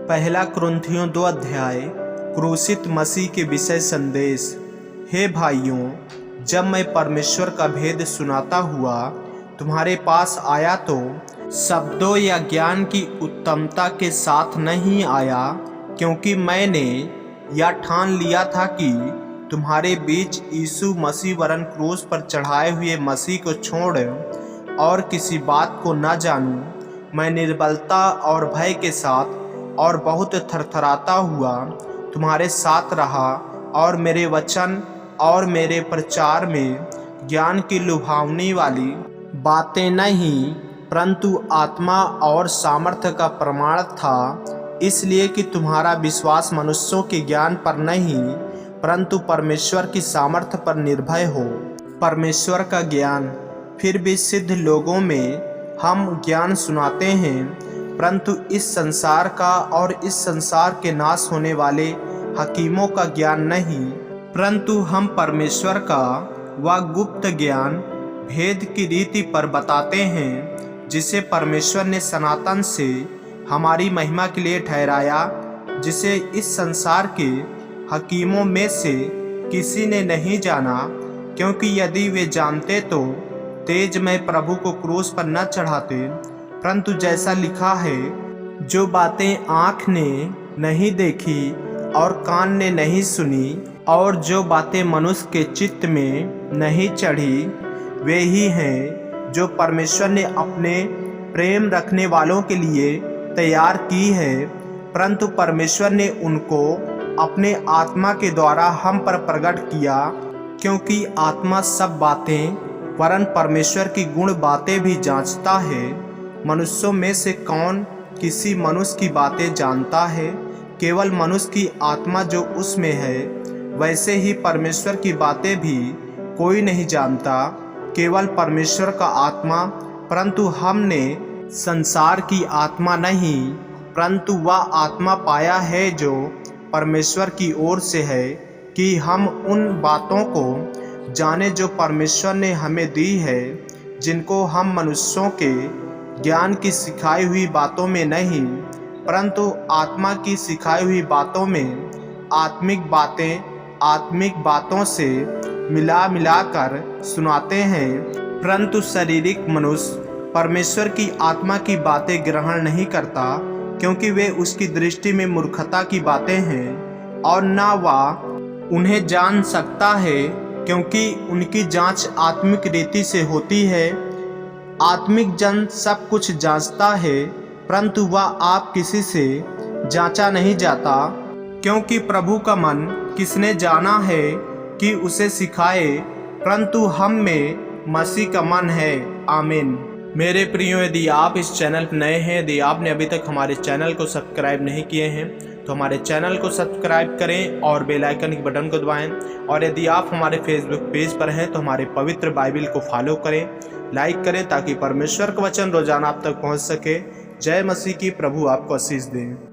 पहला कुरिन्थियों 2 अध्याय क्रूसित मसीह के विषय संदेश। हे भाइयों, जब मैं परमेश्वर का भेद सुनाता हुआ तुम्हारे पास आया तो शब्दों या ज्ञान की उत्तमता के साथ नहीं आया, क्योंकि मैंने यह ठान लिया था कि तुम्हारे बीच यीशु मसीह वरन क्रूस पर चढ़ाए हुए मसीह को छोड़ और किसी बात को न जानूं। मैं निर्बलता और भय के साथ और बहुत थरथराता हुआ तुम्हारे साथ रहा, और मेरे वचन और मेरे प्रचार में ज्ञान की लुभावनी वाली बातें नहीं, परंतु आत्मा और सामर्थ्य का प्रमाण था, इसलिए कि तुम्हारा विश्वास मनुष्यों के ज्ञान पर नहीं, परंतु परमेश्वर की सामर्थ्य पर निर्भर हो। परमेश्वर का ज्ञान। फिर भी सिद्ध लोगों में हम ज्ञान सुनाते हैं, परंतु इस संसार का और इस संसार के नाश होने वाले हकीमों का ज्ञान नहीं, परंतु हम परमेश्वर का वह गुप्त ज्ञान भेद की रीति पर बताते हैं, जिसे परमेश्वर ने सनातन से हमारी महिमा के लिए ठहराया, जिसे इस संसार के हकीमों में से किसी ने नहीं जाना, क्योंकि यदि वे जानते तो तेजमय प्रभु को क्रूस पर न चढ़ाते। परंतु जैसा लिखा है, जो बातें आँख ने नहीं देखी और कान ने नहीं सुनी, और जो बातें मनुष्य के चित्त में नहीं चढ़ी, वे ही हैं जो परमेश्वर ने अपने प्रेम रखने वालों के लिए तैयार की है। परंतु परमेश्वर ने उनको अपने आत्मा के द्वारा हम पर प्रकट किया, क्योंकि आत्मा सब बातें वरन परमेश्वर की गुण बातें भी जांचता है। मनुष्यों में से कौन किसी मनुष्य की बातें जानता है? केवल मनुष्य की आत्मा जो उसमें है, वैसे ही परमेश्वर की बातें भी कोई नहीं जानता, केवल परमेश्वर का आत्मा। परंतु हमने संसार की आत्मा नहीं, परंतु वह आत्मा पाया है जो परमेश्वर की ओर से है, कि हम उन बातों को जाने जो परमेश्वर ने हमें दी है, जिनको हम मनुष्यों के ज्ञान की सिखाई हुई बातों में नहीं, परंतु आत्मा की सिखाई हुई बातों में आत्मिक बातों से मिला कर सुनाते हैं। परंतु शारीरिक मनुष्य परमेश्वर की आत्मा की बातें ग्रहण नहीं करता, क्योंकि वे उसकी दृष्टि में मूर्खता की बातें हैं, और न वह उन्हें जान सकता है, क्योंकि उनकी जांच आत्मिक रीति से होती है। आत्मिक जन सब कुछ जांचता है, परंतु वह आप किसी से जांचा नहीं जाता, क्योंकि प्रभु का मन किसने जाना है कि उसे सिखाए, परंतु हम में मसीह का मन है। आमीन। मेरे प्रियो, यदि आप इस चैनल पर नए हैं, यदि आपने अभी तक हमारे चैनल को सब्सक्राइब नहीं किए हैं, तो हमारे चैनल को सब्सक्राइब करें और बेल आइकन के बटन को दबाएं। और यदि आप हमारे फेसबुक पेज पर हैं, तो हमारे पवित्र बाइबल को फॉलो करें, लाइक करें, ताकि परमेश्वर का वचन रोजाना आप तक पहुंच सके। जय मसीह की। प्रभु आपको आशीष दें।